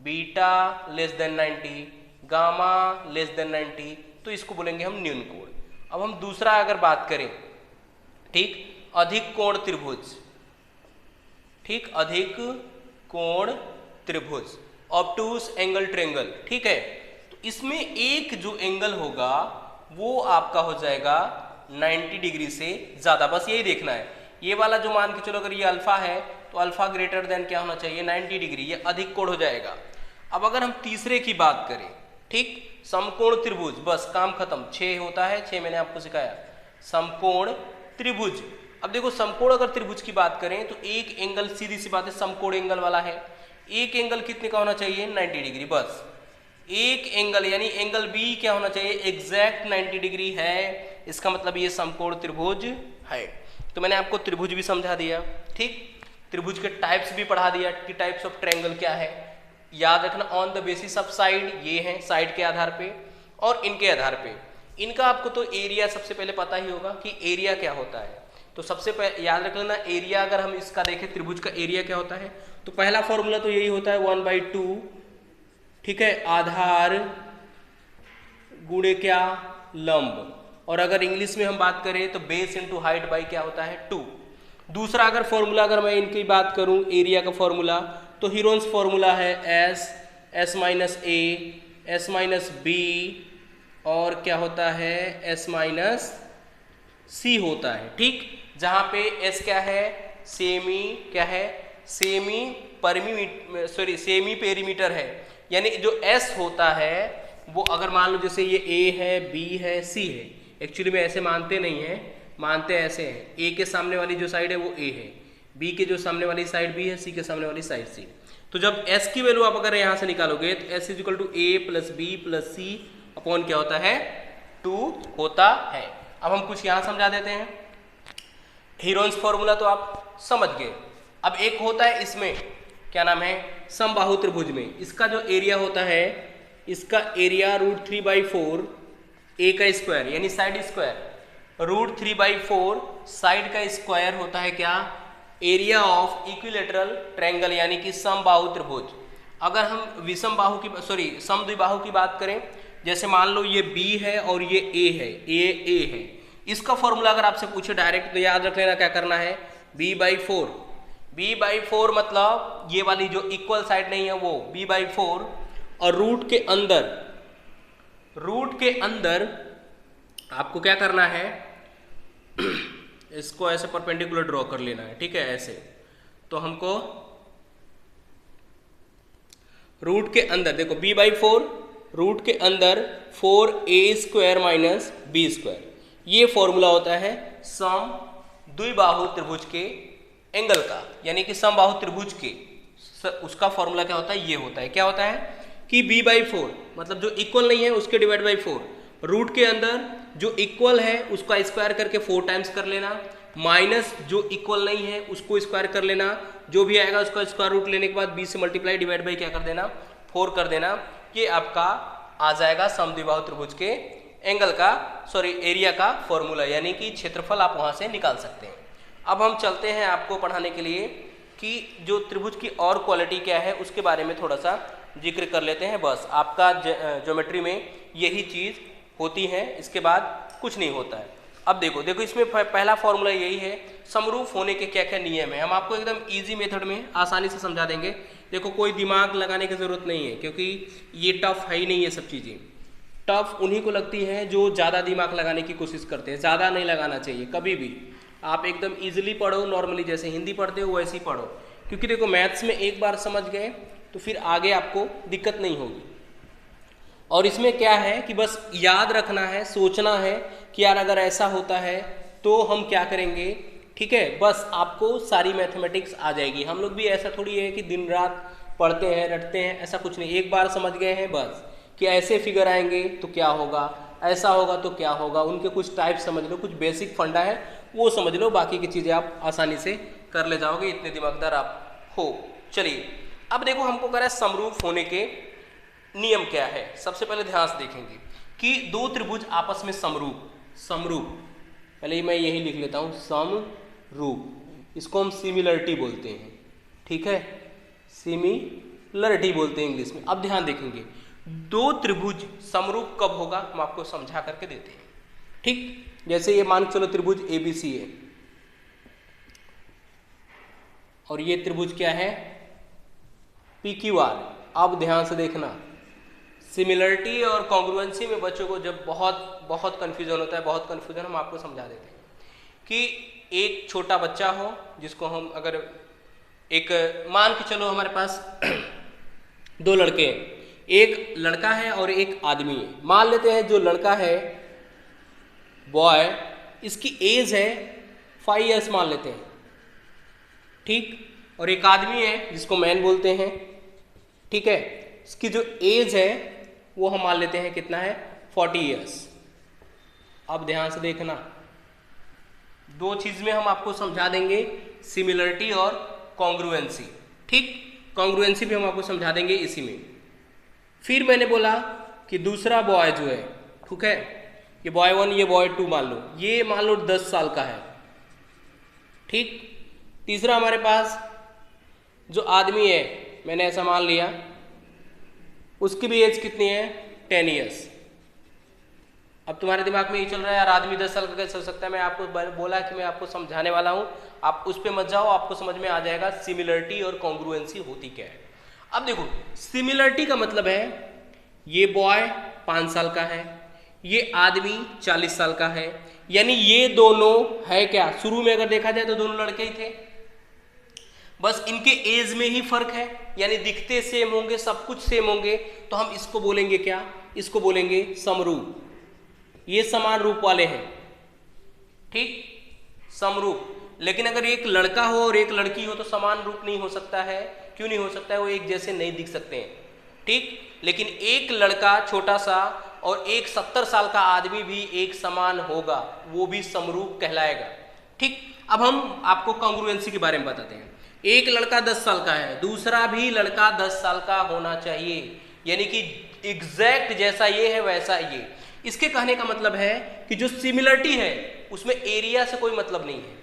beta less than 90, gamma less than 90, तो इसको बोलेंगे हम न्यून कोण। अब हम दूसरा अगर बात करें, ठीक, अधिक कोण त्रिभुज, ठीक, अधिक कोण त्रिभुज, ऑब्टूस एंगल ट्रायंगल, ठीक है। तो इसमें एक जो एंगल होगा वो आपका हो जाएगा 90 डिग्री से ज्यादा। बस यही देखना है। ये वाला जो मान के चलो, अगर ये अल्फा है तो अल्फा ग्रेटर देन क्या होना चाहिए? 90 डिग्री, ये अधिक कोण हो जाएगा। अब अगर हम तीसरे की बात करें, ठीक, समकोण त्रिभुज, बस काम खत्म। 6 होता है, 6 मैंने आपको सिखाया, समकोण त्रिभुज। अब देखो, समकोण अगर त्रिभुज की बात करें तो एक एंगल, सीधी सी बात है, समकोण एंगल वाला है। एक एंगल कितने का होना चाहिए? 90 डिग्री, बस एक एंगल, यानी एंगल बी क्या होना चाहिए? एग्जैक्ट 90 डिग्री है। इसका मतलब ये समकोण त्रिभुज है। तो मैंने आपको त्रिभुज भी समझा दिया, ठीक, त्रिभुज के टाइप्स भी पढ़ा दिया कि टाइप्स ऑफ ट्रायंगल क्या है। याद रखना, on the basis of side, ये है साइड के आधार पे, और इनके आधार पे। इनका आपको तो एरिया सबसे पहले पता ही होगा कि एरिया क्या होता है। तो सबसे पहले याद रख लेना, एरिया अगर हम इसका देखें, त्रिभुज का एरिया क्या होता है, तो पहला फॉर्मूला तो यही होता है 1/2, ठीक है, आधार गुणे क्या? लंब। और अगर इंग्लिश में हम बात करें तो बेस इंटू हाइट बाई क्या होता है? 2। दूसरा अगर फॉर्मूला, अगर मैं इनकी बात करूं एरिया का फॉर्मूला, तो हीरोन्स फॉर्मूला है S minus A, S minus B, और क्या होता है? S माइनस C होता है, ठीक। जहां पे S क्या है? सेमी, क्या है? सेमी सेमी पेरीमीटर है। यानी जो S होता है वो, अगर मान लो जैसे ये A है, B है, C है, एक्चुअली में ऐसे मानते नहीं है, मानते ऐसे हैं, A के सामने वाली जो साइड है वो A है, B के जो सामने वाली साइड B है, C के सामने वाली साइड C। तो जब S की वैल्यू आप अगर यहाँ से निकालोगे तो S is equal to A plus B plus C upon क्या होता है? 2 होता है। अब हम कुछ यहाँ समझा देते हैं। हीरोन्स फॉर्मूला तो आप समझ गए। अब एक होता है इसमें, क्या नाम है? समबाहु त्रिभुज में इसका जो एरिया होता है, इसका एरिया √3/4 A का स्क्वायर, यानी साइड स्क्वायर, √3/4 साइड का स्क्वायर होता है क्या? एरिया ऑफ इक्विलेटरल ट्रायंगल, यानी कि समबाहु त्रिभुज। अगर हम विषम बाहु की, समद्विबाहु की बात करें, जैसे मान लो ये B है और ये A है, A है, इसका फॉर्मूला अगर आपसे पूछे डायरेक्ट तो याद रख लेना, क्या करना है? B/4 मतलब ये वाली जो इक्वल साइड नहीं है वो B/4, और रूट के अंदर आपको क्या करना है, इसको ऐसे परपेंडिकुलर ड्रॉ कर लेना है, ठीक है, ऐसे। तो हमको रूट के अंदर देखो b/4, रूट के अंदर 4a² माइनस b², ये फॉर्मूला होता है सम द्विबाहु त्रिभुज के एंगल का, यानी कि समबाहु त्रिभुज के उसका फॉर्मूला क्या होता है, ये होता है, क्या होता है कि b/4 मतलब जो इक्वल नहीं है उसके डिवाइड बाई 4, रूट के अंदर जो इक्वल है उसका स्क्वायर करके 4 टाइम्स कर लेना, माइनस जो इक्वल नहीं है उसको स्क्वायर कर लेना, जो भी आएगा उसका स्क्वायर रूट लेने के बाद 20 से मल्टीप्लाई डिवाइड बाई क्या कर देना, 4 कर देना। ये आपका आ जाएगा समद्विबाहु त्रिभुज के एंगल का एरिया का फॉर्मूला, यानी कि क्षेत्रफल आप वहां से निकाल सकते हैं। अब हम चलते हैं आपको पढ़ाने के लिए कि जो त्रिभुज की और क्वालिटी क्या है उसके बारे में थोड़ा सा जिक्र कर लेते हैं। बस आपका ज्योमेट्री में यही चीज़ होती है, इसके बाद कुछ नहीं होता है। अब देखो इसमें पहला फॉर्मूला यही है, समरूप होने के क्या क्या नियम है, हम आपको एकदम इजी मेथड में आसानी से समझा देंगे। देखो कोई दिमाग लगाने की ज़रूरत नहीं है, क्योंकि ये टफ है ही नहीं, ये सब चीज़ें टफ उन्हीं को लगती है जो ज़्यादा दिमाग लगाने की कोशिश करते हैं। ज़्यादा नहीं लगाना चाहिए कभी भी, आप एकदम ईजिली पढ़ो, नॉर्मली जैसे हिंदी पढ़ते हो वैसे ही पढ़ो, क्योंकि देखो मैथ्स में एक बार समझ गए तो फिर आगे आपको दिक्कत नहीं होगी। और इसमें क्या है कि बस याद रखना है, सोचना है कि यार अगर ऐसा होता है तो हम क्या करेंगे, ठीक है, बस आपको सारी मैथमेटिक्स आ जाएगी। हम लोग भी ऐसा थोड़ी है कि दिन रात पढ़ते हैं रटते हैं, ऐसा कुछ नहीं, एक बार समझ गए हैं बस कि ऐसे फिगर आएंगे तो क्या होगा, ऐसा होगा तो क्या होगा, उनके कुछ टाइप समझ लो, कुछ बेसिक फंडा है वो समझ लो, बाकी की चीज़ें आप आसानी से कर ले जाओगे, इतने दिमागदार आप हो। चलिए अब देखो हमको कह रहा है समरूप होने के नियम क्या है। सबसे पहले ध्यान से देखेंगे कि दो त्रिभुज आपस में समरूप, पहले मैं यही लिख लेता हूँ समरूप, इसको हम सिमिलरिटी बोलते हैं, ठीक है, सिमिलरिटी बोलते हैं इंग्लिश में। अब ध्यान देखेंगे दो त्रिभुज समरूप कब होगा हम आपको समझा करके देते हैं, ठीक। जैसे ये मान के चलो त्रिभुज ABC है और ये त्रिभुज क्या है PQR। अब ध्यान से देखना, सिमिलरिटी और कॉन्ग्रुएंसी में बच्चों को जब बहुत कन्फ्यूजन होता है, बहुत कन्फ्यूजन हम आपको समझा देते हैं कि एक छोटा बच्चा हो जिसको हम अगर एक मान के चलो हमारे पास दो लड़के हैं, एक लड़का है और एक आदमी है। मान लेते हैं जो लड़का है बॉय, इसकी एज है 5 इयर्स मान लेते हैं, ठीक, और एक आदमी है जिसको मैन बोलते हैं, ठीक है, इसकी जो एज है वो हम मान लेते हैं कितना है 40 इयर्स। अब ध्यान से देखना, दो चीज में हम आपको समझा देंगे, सिमिलरिटी और कॉन्ग्रुएंसी, ठीक, कॉन्ग्रुएंसी भी हम आपको समझा देंगे इसी में। फिर मैंने बोला कि दूसरा बॉय जो है, ठीक है, ये बॉय 1 ये बॉय 2 मान लो, ये मान लो 10 साल का है, ठीक। तीसरा हमारे पास जो आदमी है मैंने ऐसा मान लिया, उसकी भी एज कितनी है 10 इयर्स। अब तुम्हारे दिमाग में ये चल रहा है यार आदमी 10 साल का कैसे हो सकता है, मैं आपको बोला कि मैं आपको समझाने वाला हूँ, आप उस पर मत जाओ, आपको समझ में आ जाएगा सिमिलरिटी और कॉन्ग्रुएंसी होती क्या है। अब देखो सिमिलरिटी का मतलब है ये बॉय 5 साल का है, ये आदमी 40 साल का है, यानी ये दोनों है क्या, शुरू में अगर देखा जाए तो दोनों लड़के ही थे, बस इनके एज में ही फर्क है, यानी दिखते सेम होंगे, सब कुछ सेम होंगे, तो हम इसको बोलेंगे क्या, इसको बोलेंगे समरूप, ये समान रूप वाले हैं, ठीक, समरूप। लेकिन अगर एक लड़का हो और एक लड़की हो तो समान रूप नहीं हो सकता है, क्यों नहीं हो सकता है, वो एक जैसे नहीं दिख सकते हैं, ठीक। लेकिन एक लड़का छोटा सा और एक 70 साल का आदमी भी एक समान होगा, वो भी समरूप कहलाएगा, ठीक। अब हम आपको कॉन्ग्रुएंसी के बारे में बताते हैं। एक लड़का 10 साल का है, दूसरा भी लड़का 10 साल का होना चाहिए, यानी कि एग्जैक्ट जैसा ये है वैसा ये। इसके कहने का मतलब है कि जो सिमिलरिटी है उसमें एरिया से कोई मतलब नहीं है,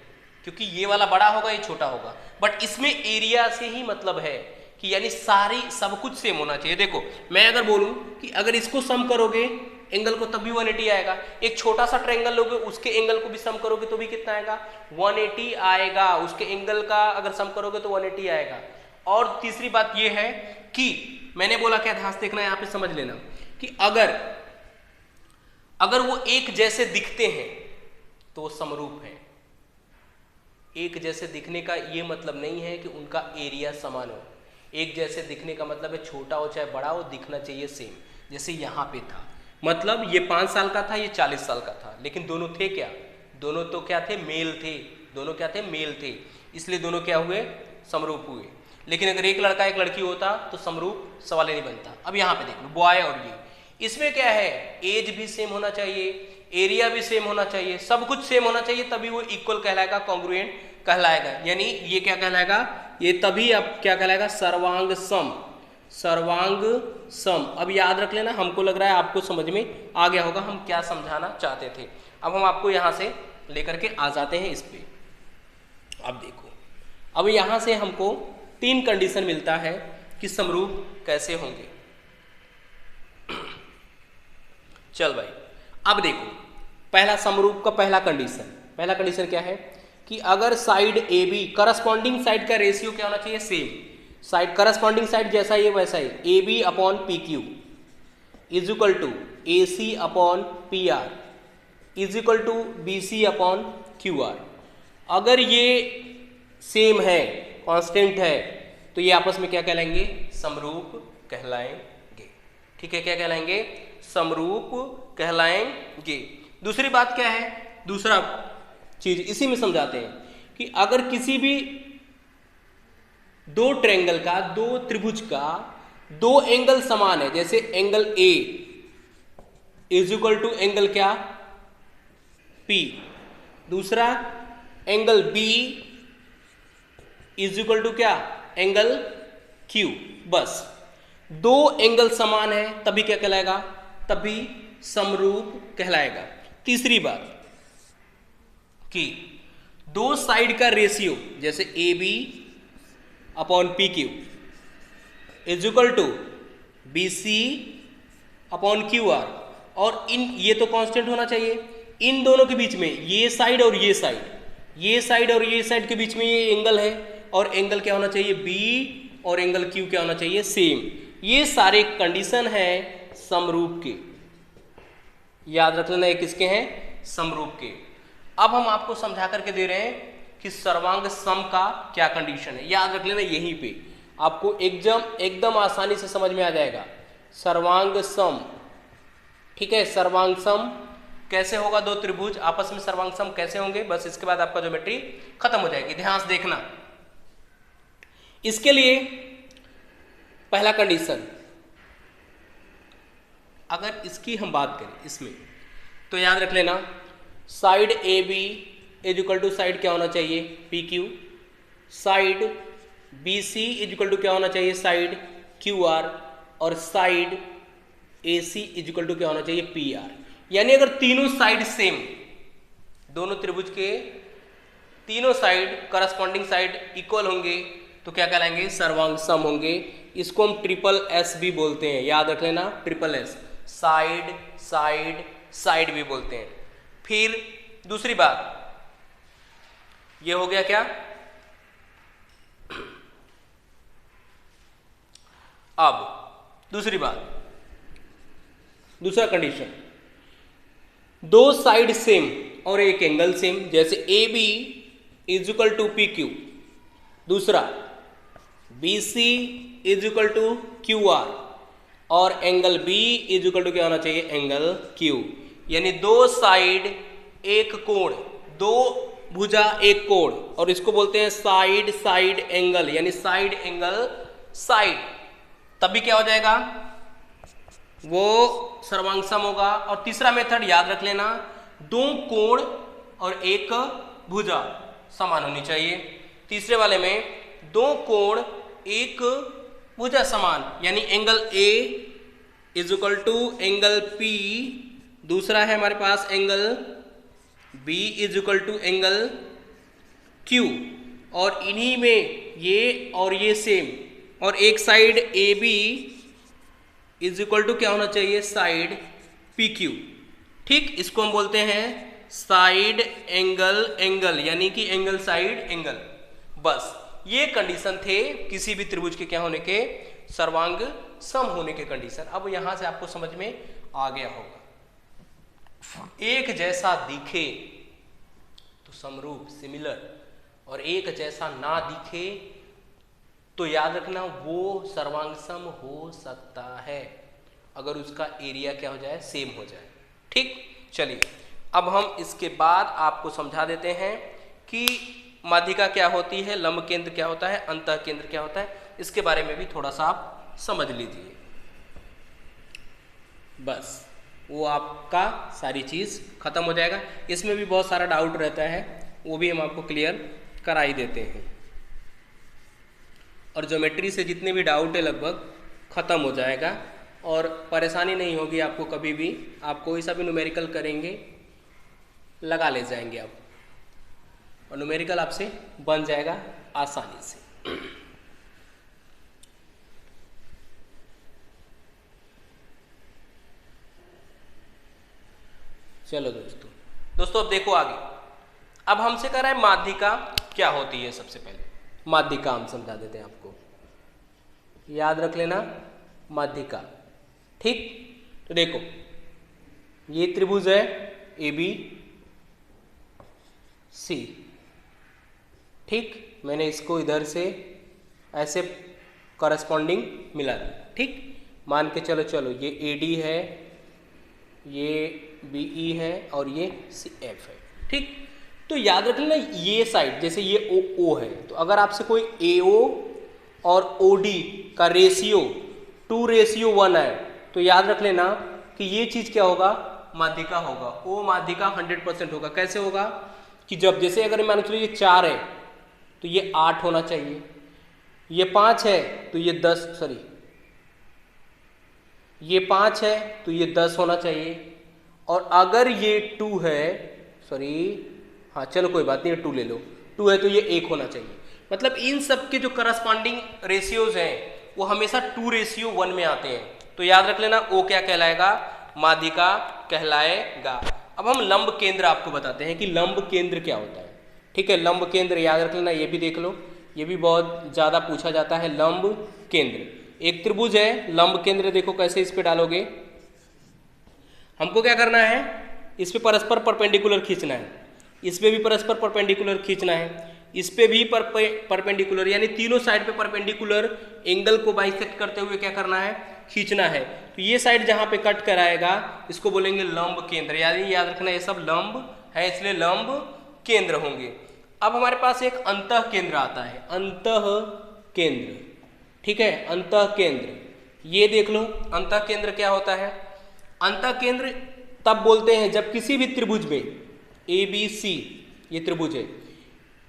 क्योंकि ये वाला बड़ा होगा ये छोटा होगा, बट इसमें एरिया से ही मतलब है कि यानी सारी सब कुछ सेम होना चाहिए। देखो मैं अगर बोलूं कि अगर इसको सम करोगे एंगल को तब भी 180 आएगा, एक छोटा सा ट्रायंगल लोगे उसके एंगल को भी सम करोगे तो भी कितना आएगा 180 आएगा, उसके एंगल का अगर सम करोगे तो 180 आएगा। और तीसरी बात ये है कि मैंने बोला क्या, ध्यान से देखना, यहाँ पे समझ लेना कि अगर वो एक जैसे दिखते हैं तो वो समरूप है। एक जैसे दिखने का ये मतलब नहीं है कि उनका एरिया समान हो। एक जैसे दिखने का मतलब है छोटा हो चाहे बड़ा हो, दिखना चाहिए सेम। जैसे यहाँ पे था, मतलब ये 5 साल का था, ये 40 साल का था, लेकिन दोनों थे क्या, दोनों तो क्या थे, मेल थे। दोनों क्या थे, मेल थे, इसलिए दोनों क्या हुए, समरूप हुए। लेकिन अगर एक लड़का एक लड़की होता तो समरूप सवाल ही नहीं बनता। अब यहाँ पे देख लो, बॉय और ये, इसमें क्या है, एज भी सेम होना चाहिए, एरिया भी सेम होना चाहिए, सब कुछ सेम होना चाहिए, तभी वो इक्वल कहलाएगा, कॉन्ग्रुएंट कहलाएगा। यानी ये क्या कहलाएगा, ये तभी अब क्या कहलाएगा, सर्वांग सम। सर्वांग सम। अब याद रख लेना, हमको लग रहा है आपको समझ में आ गया होगा हम क्या समझाना चाहते थे। अब हम आपको यहां से लेकर के आ जाते हैं इस पे। अब देखो, अब यहां से हमको 3 कंडीशन मिलता है कि समरूप कैसे होंगे। चल भाई, अब देखो, पहला समरूप का पहला कंडीशन क्या है कि अगर side A B, corresponding side का रेशियो क्या होना चाहिए, सेम। साइड करस्पॉन्डिंग साइड जैसा ये वैसा ही, A B upon P Q is equal to A C upon P R is equal to B C upon Q R. अगर ये सेम है, कांस्टेंट है, तो ये आपस में क्या कहलाएंगे, समरूप कहलाएंगे। ठीक है, क्या कहलाएंगे, समरूप कहलाएंगे। दूसरी बात क्या है, दूसरा चीज इसी में समझाते हैं कि अगर किसी भी 2 ट्रायंगल का, 2 त्रिभुज का 2 एंगल समान है, जैसे angle A is equal to angle क्या, पी, दूसरा angle B is equal to क्या, एंगल क्यू, बस 2 एंगल समान है तभी क्या कहलाएगा, तभी समरूप कहलाएगा। तीसरी बात कि 2 साइड का रेशियो, जैसे A B upon P Q is equal to B C upon Q R, और ये तो कांस्टेंट होना चाहिए। इन दोनों के बीच में ये साइड और ये साइड, ये साइड और ये साइड के बीच में ये एंगल है, और एंगल क्या होना चाहिए, बी, और एंगल क्यू क्या होना चाहिए, सेम। ये सारे कंडीशन है समरूप के, याद रख लेना, ये किसके हैं, समरूप के। अब हम आपको समझा करके दे रहे हैं कि सर्वांग सम का क्या कंडीशन है। याद रख लेना, यहीं पे आपको एकदम आसानी से समझ में आ जाएगा, सर्वांग सम। ठीक है, सर्वांग सम कैसे होगा, 2 त्रिभुज आपस में सर्वांग सम कैसे होंगे, बस इसके बाद आपका ज्योमेट्री खत्म हो जाएगी। ध्यान से देखना, इसके लिए पहला कंडीशन, अगर इसकी हम बात करें इसमें, तो याद रख लेना, side A B is equal to side क्या होना चाहिए, P Q, side B C is equal to क्या होना चाहिए, साइड क्यू आर, और side A C is equal to क्या होना चाहिए, पी आर। यानी अगर तीनों साइड सेम, दोनों त्रिभुज के तीनों साइड करस्पॉन्डिंग साइड इक्वल होंगे तो क्या कहलाएंगे, सर्वांग सम होंगे। इसको हम ट्रिपल एस भी बोलते हैं, याद रख लेना, triple S, side side side भी बोलते हैं। फिर दूसरी बात, ये हो गया क्या, अब दूसरी बात, दूसरा कंडीशन, 2 साइड सेम और एक एंगल सेम, जैसे A B is equal to P Q, दूसरा B C is equal to Q R, और angle B is equal to क्या होना चाहिए, एंगल क्यू। यानी 2 साइड एक कोण, 2 भुजा एक कोण, और इसको बोलते हैं साइड साइड एंगल, यानी साइड एंगल साइड, तभी क्या हो जाएगा, वो सर्वांग सम होगा। और तीसरा मेथड याद रख लेना, 2 कोण और एक भुजा समान होनी चाहिए। तीसरे वाले में 2 कोण एक भुजा समान, यानी angle A is equal to angle P, दूसरा है हमारे पास angle B is equal to angle Q, और इन्हीं में ये और ये सेम, और एक side A B is equal to क्या होना चाहिए, साइड पी क्यू। ठीक, इसको हम बोलते हैं साइड एंगल एंगल, यानी कि एंगल साइड एंगल। बस ये कंडीशन थे किसी भी त्रिभुज के क्या होने के, सर्वांग सम होने के कंडीशन। अब यहां से आपको समझ में आ गया होगा, एक जैसा दिखे तो समरूप सिमिलर, और एक जैसा ना दिखे तो याद रखना वो सर्वांग सम हो सकता है अगर उसका एरिया क्या हो जाए, सेम हो जाए। ठीक, चलिए अब हम इसके बाद आपको समझा देते हैं कि माध्यिका क्या होती है, लंब केंद्र क्या होता है, अंतः केंद्र क्या होता है, इसके बारे में भी थोड़ा सा आप समझ लीजिए। बस वो आपका सारी चीज़ खत्म हो जाएगा। इसमें भी बहुत सारा डाउट रहता है, वो भी हम आपको क्लियर करा ही देते हैं। और ज्योमेट्री से जितने भी डाउट है लगभग खत्म हो जाएगा और परेशानी नहीं होगी आपको कभी भी। आप कोई सा भी न्यूमेरिकल करेंगे लगा ले जाएंगे आप, और न्यूमेरिकल आपसे बन जाएगा आसानी से। चलो दोस्तों अब देखो आगे। अब हमसे कह रहा है माध्यिका क्या होती है। सबसे पहले माध्यिका हम समझा देते हैं आपको, याद रख लेना माध्यिका। ठीक, तो देखो ये त्रिभुज है AB C। ठीक, मैंने इसको इधर से ऐसे करस्पॉन्डिंग मिला दिया। ठीक, मान के चलो ये AD है, ये BE है और ये CF है। ठीक, तो याद रख लेना ये साइड, जैसे ये O है, तो अगर आपसे कोई AO और OD का रेशियो 2:1 है तो याद रख लेना कि ये चीज़ क्या होगा, माध्यिका होगा। O माध्यिका 100% होगा। कैसे होगा कि जब जैसे अगर मान चलो ये 4 है तो ये 8 होना चाहिए, ये 5 है तो ये 10, सॉरी ये 5 है तो ये 10 होना चाहिए, और अगर ये 2 है, सॉरी हाँ चलो कोई बात नहीं, 2 ले लो, 2 है तो ये 1 होना चाहिए। मतलब इन सब के जो करस्पॉन्डिंग रेशियोज हैं वो हमेशा 2:1 में आते हैं। तो याद रख लेना O क्या कहलाएगा, माध्यिका कहलाएगा। अब हम लंब केंद्र आपको बताते हैं कि लंब केंद्र क्या होता है। ठीक है, लंब केंद्र याद रख लेना, ये भी देख लो, ये भी बहुत ज़्यादा पूछा जाता है। लंब केंद्र, एक त्रिभुज है, लंब केंद्र देखो कैसे इस पे डालोगे। हमको क्या करना है, इस पे परस्पर परपेंडिकुलर खींचना है, इस पे भी परस्पर परपेंडिकुलर खींचना है, इस पे भी परपेंडिकुलर, यानी तीनों साइड पे परपेंडिकुलर एंगल को बाइसेक्ट करते हुए क्या करना है, खींचना है। तो ये साइड जहां पे कट कराएगा इसको बोलेंगे लंब केंद्र। याद रखना ये सब लंब है इसलिए लंब केंद्र होंगे। अब हमारे पास एक अंतः केंद्र आता है, अंतः केंद्र। ठीक है, अंतः केंद्र, ये देख लो अंतः केंद्र क्या होता है। अंतः केंद्र तब बोलते हैं जब किसी भी त्रिभुज में ABC, ये त्रिभुज है,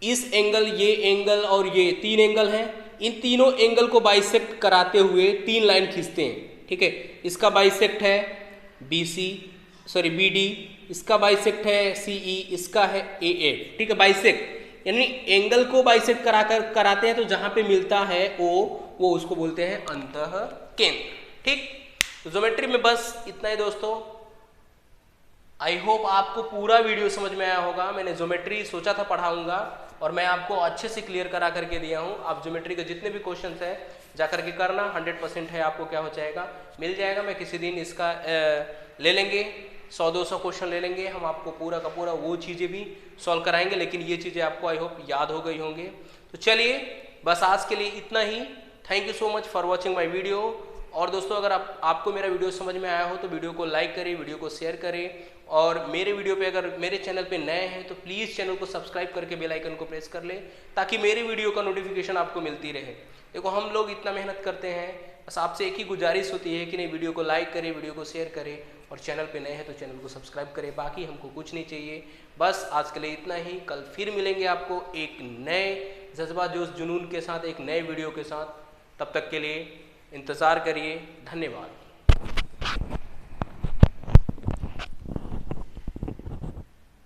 इस एंगल, ये एंगल और ये 3 एंगल हैं, इन तीनों एंगल को बाइसेक्ट कराते हुए 3 लाइन खींचते हैं। ठीक है, इसका बाइसेक्ट है BD, इसका बाइसेक्ट है CE, इसका है AF। ठीक है, बाइसेक्ट यानी एंगल को बाइसेक्ट कराते हैं तो जहां पे मिलता है O वो उसको बोलते हैं अंतः केंद्र। ठीक, तो ज्योमेट्री में बस इतना ही दोस्तों। आई होप आपको पूरा वीडियो समझ में आया होगा। मैंने ज्योमेट्री सोचा था पढ़ाऊंगा और मैं आपको अच्छे से क्लियर करा करके दिया हूं। आप ज्योमेट्री के जितने भी क्वेश्चंस हैं जा करके करना, 100% है आपको क्या हो जाएगा, मिल जाएगा। मैं किसी दिन इसका ले लेंगे 100-200 क्वेश्चन ले लेंगे, हम आपको पूरा का पूरा वो चीज़ें भी सॉल्व कराएंगे, लेकिन ये चीज़ें आपको आई होप याद हो गई होंगे। तो चलिए बस आज के लिए इतना ही। Thank you so much for watching my video. और दोस्तों अगर आपको मेरा वीडियो समझ में आया हो तो वीडियो को लाइक करें, वीडियो को शेयर करें, और मेरे वीडियो पे अगर मेरे चैनल पे नए हैं तो प्लीज़ चैनल को सब्सक्राइब करके बेल आइकन को प्रेस कर लें ताकि मेरी वीडियो का नोटिफिकेशन आपको मिलती रहे। देखो हम लोग इतना मेहनत करते हैं, बस आपसे एक ही गुजारिश होती है कि नहीं, वीडियो को लाइक करें, वीडियो को शेयर करें, और चैनल पे नए हैं तो चैनल को सब्सक्राइब करें। बाकी हमको कुछ नहीं चाहिए, बस आज के लिए इतना ही। कल फिर मिलेंगे आपको एक नए जज्बा जोश जुनून के साथ, एक नए वीडियो के साथ। तब तक के लिए इंतज़ार करिए। धन्यवाद।